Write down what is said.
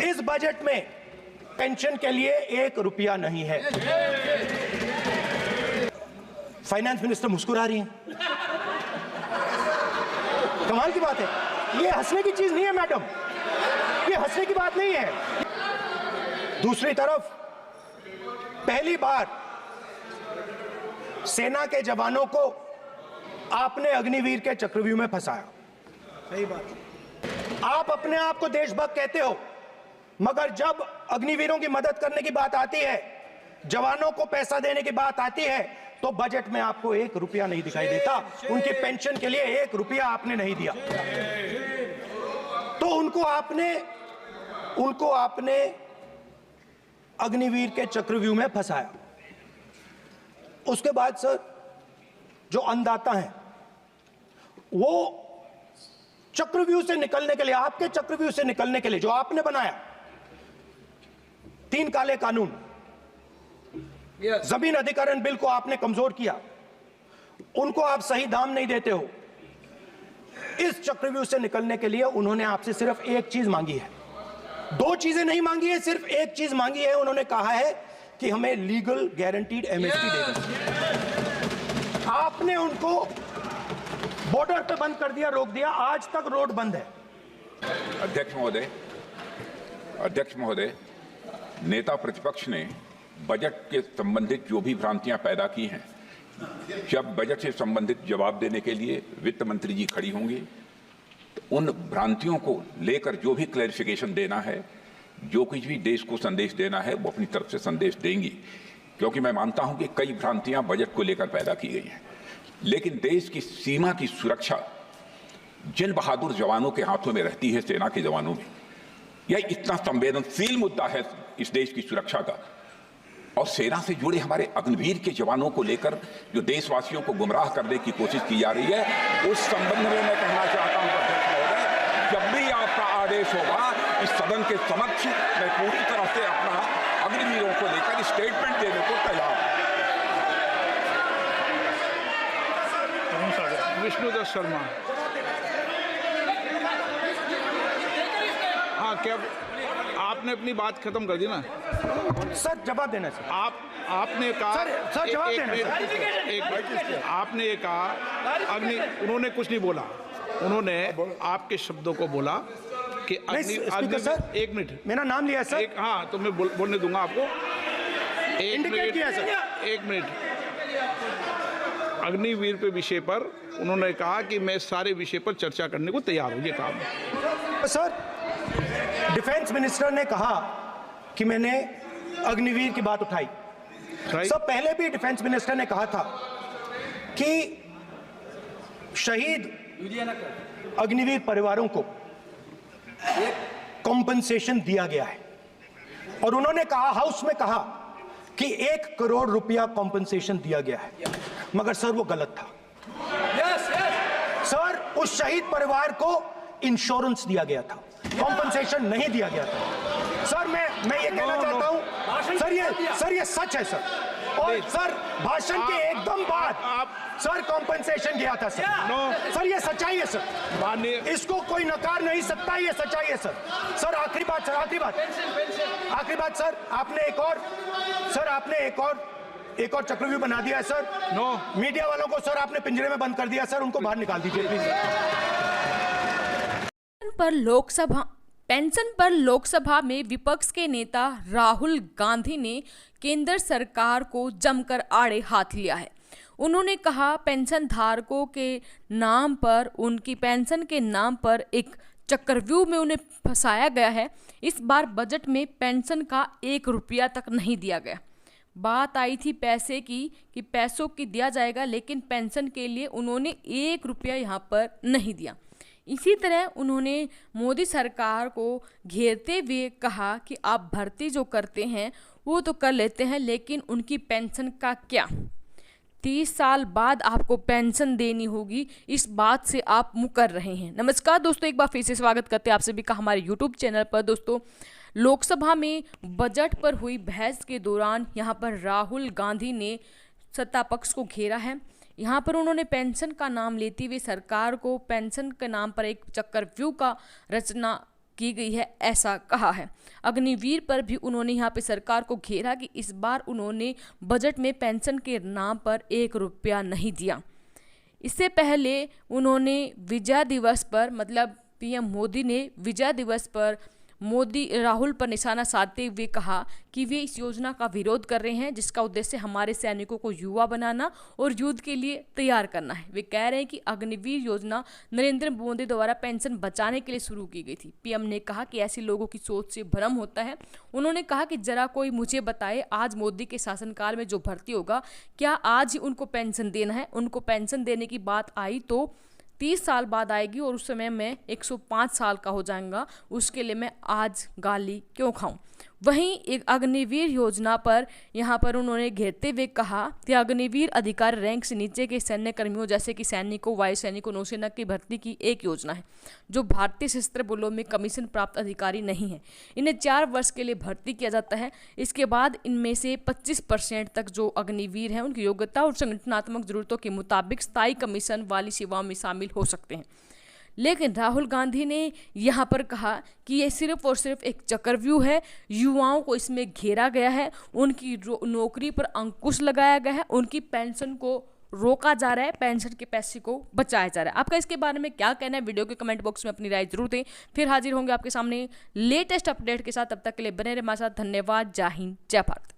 इस बजट में पेंशन के लिए 1 रुपया नहीं है। फाइनेंस मिनिस्टर मुस्कुरा रही हैं। कमाल की बात है, ये हंसने की चीज नहीं है मैडम, ये हंसने की बात नहीं है। दूसरी तरफ पहली बार सेना के जवानों को आपने अग्निवीर के चक्रव्यूह में फंसाया। सही बात, आप अपने आप को देशभक्त कहते हो, मगर जब अग्निवीरों की मदद करने की बात आती है, जवानों को पैसा देने की बात आती है, तो बजट में आपको 1 रुपया नहीं दिखाई देता। उनकी पेंशन के लिए 1 रुपया आपने नहीं दिया, तो उनको आपने अग्निवीर के चक्रव्यूह में फंसाया। उसके बाद सर, जो अन्नदाता हैं वो चक्रव्यूह से निकलने के लिए, आपके चक्रव्यूह से निकलने के लिए जो आपने बनाया 3 काले कानून, जमीन अधिग्रहण बिल को आपने कमजोर किया, उनको आप सही दाम नहीं देते हो। इस चक्रव्यूह से निकलने के लिए उन्होंने आपसे सिर्फ एक चीज मांगी है, 2 चीजें नहीं मांगी है, सिर्फ एक चीज मांगी है। उन्होंने कहा है कि हमें लीगल गारंटीड एमएसपी दे दो। आपने उनको बॉर्डर पे बंद कर दिया, रोक दिया, आज तक रोड बंद है। अध्यक्ष महोदय, नेता प्रतिपक्ष ने बजट के संबंधित जो भी भ्रांतियां पैदा की हैं, जब बजट से संबंधित जवाब देने के लिए वित्त मंत्री जी खड़ी होंगी तो उन भ्रांतियों को लेकर जो भी क्लैरिफिकेशन देना है, जो कुछ भी देश को संदेश देना है, वो अपनी तरफ से संदेश देंगी। क्योंकि मैं मानता हूं कि कई भ्रांतियां बजट को लेकर पैदा की गई हैं, लेकिन देश की सीमा की सुरक्षा जिन बहादुर जवानों के हाथों में रहती है, सेना के जवानों में, यह इतना संवेदनशील मुद्दा है इस देश की सुरक्षा का। और सेना से जुड़े हमारे अग्निवीर के जवानों को लेकर जो देशवासियों को गुमराह करने की कोशिश की जा रही है, उस संबंध में मैं कहना चाहता हूं अध्यक्ष महोदय, जब भी आपका आदेश होगा इस सदन के समक्ष मैं पूरी तरह से अपना अग्निवीरों को लेकर स्टेटमेंट देने को तैयार हूं। विष्णुदत्त शर्मा, हाँ, क्या आपने अपनी बात खत्म कर दी ना सर? जवाब देना सर। आपने कहा सर जवाब देना। आपने कहा उन्होंने कुछ नहीं बोला, उन्होंने आपके शब्दों को बोला कि सर, 1 मिनट, मेरा नाम लिया सर। हाँ, तो मैं बोलने दूंगा आपको। 1 मिनट। अग्निवीर पे विषय पर उन्होंने कहा कि मैं सारे विषय पर चर्चा करने को तैयार हूं, ये काम। सर, डिफेंस मिनिस्टर ने कहा कि मैंने अग्निवीर की बात उठाई। सर, पहले भी डिफेंस मिनिस्टर ने कहा था कि शहीद अग्निवीर परिवारों को कॉम्पनसेशन दिया गया है, और उन्होंने कहा, हाउस में कहा कि 1 करोड़ रुपया कॉम्पनसेशन दिया गया है, मगर सर वो गलत था। सर, उस शहीद परिवार को इंश्योरेंस दिया गया था, कॉम्पनसेशन नहीं दिया गया था। सर, मैं ये कहना चाहता हूं सर, ये सच है सर। और सर, भाषण के एकदम बाद सर कॉम्पनसेशन गया था सर। सर, ये सच्चाई है सर, इसको कोई नकार नहीं सकता, ये सच्चाई है सर। सर, आखिरी बात सर, आपने एक और चक्रव्यूह बना दिया है सर। मीडिया वालों को सर आपने पिंजरे में बंद कर दिया सर, उनको बाहर निकाल दीजिए प्लीज। पेंशन पर लोकसभा में विपक्ष के नेता राहुल गांधी ने केंद्र सरकार को जमकर आड़े हाथ लिया है। उन्होंने कहा, पेंशन धारकों के नाम पर, उनकी पेंशन के नाम पर एक चक्रव्यूह में उन्हें फंसाया गया है। इस बार बजट में पेंशन का 1 रुपया तक नहीं दिया गया। बात आई थी पैसे की कि पैसों की दिया जाएगा, लेकिन पेंशन के लिए उन्होंने 1 रुपया यहाँ पर नहीं दिया। इसी तरह उन्होंने मोदी सरकार को घेरते हुए कहा कि आप भर्ती जो करते हैं वो तो कर लेते हैं, लेकिन उनकी पेंशन का क्या? 30 साल बाद आपको पेंशन देनी होगी, इस बात से आप मुकर रहे हैं। नमस्कार दोस्तों, एक बार फिर से स्वागत करते हैं आप सभी का हमारे यूट्यूब चैनल पर। दोस्तों, लोकसभा में बजट पर हुई बहस के दौरान यहाँ पर राहुल गांधी ने सत्ता पक्ष को घेरा है। यहाँ पर उन्होंने पेंशन का नाम लेते हुए सरकार को पेंशन के नाम पर एक चक्रव्यूह का रचना की गई है, ऐसा कहा है। अग्निवीर पर भी उन्होंने यहाँ पे सरकार को घेरा कि इस बार उन्होंने बजट में पेंशन के नाम पर 1 रुपया नहीं दिया। इससे पहले उन्होंने विजय दिवस पर, मतलब पीएम मोदी ने विजय दिवस पर राहुल पर निशाना साधते हुए कहा कि वे इस योजना का विरोध कर रहे हैं, जिसका उद्देश्य हमारे सैनिकों को युवा बनाना और युद्ध के लिए तैयार करना है। वे कह रहे हैं कि अग्निवीर योजना नरेंद्र मोदी द्वारा पेंशन बचाने के लिए शुरू की गई थी। पीएम ने कहा कि ऐसे लोगों की सोच से भ्रम होता है। उन्होंने कहा कि जरा कोई मुझे बताए, आज मोदी के शासनकाल में जो भर्ती होगा, क्या आज ही उनको पेंशन देना है? उनको पेंशन देने की बात आई तो 30 साल बाद आएगी और उस समय मैं 105 साल का हो जाऊंगा, उसके लिए मैं आज गाली क्यों खाऊं? वहीं एक अग्निवीर योजना पर यहाँ पर उन्होंने घेरते हुए कहा कि अग्निवीर अधिकारी रैंक से नीचे के सैन्य कर्मियों जैसे कि सैनिकों, वायु सैनिकों, नौसेना की भर्ती की एक योजना है जो भारतीय सशस्त्र बलों में कमीशन प्राप्त अधिकारी नहीं है। इन्हें 4 वर्ष के लिए भर्ती किया जाता है। इसके बाद इनमें से 25% तक जो अग्निवीर हैं उनकी योग्यता और संगठनात्मक जरूरतों के मुताबिक स्थायी कमीशन वाली सेवाओं में शामिल हो सकते हैं। लेकिन राहुल गांधी ने यहाँ पर कहा कि ये सिर्फ और सिर्फ एक चक्रव्यूह है, युवाओं को इसमें घेरा गया है, उनकी नौकरी पर अंकुश लगाया गया है, उनकी पेंशन को रोका जा रहा है, पेंशन के पैसे को बचाया जा रहा है। आपका इसके बारे में क्या कहना है? वीडियो के कमेंट बॉक्स में अपनी राय जरूर दें। फिर हाजिर होंगे आपके सामने लेटेस्ट अपडेट के साथ। तब तक के लिए बने रहे हमारे साथ। धन्यवाद। जय हिंद, जय भारत।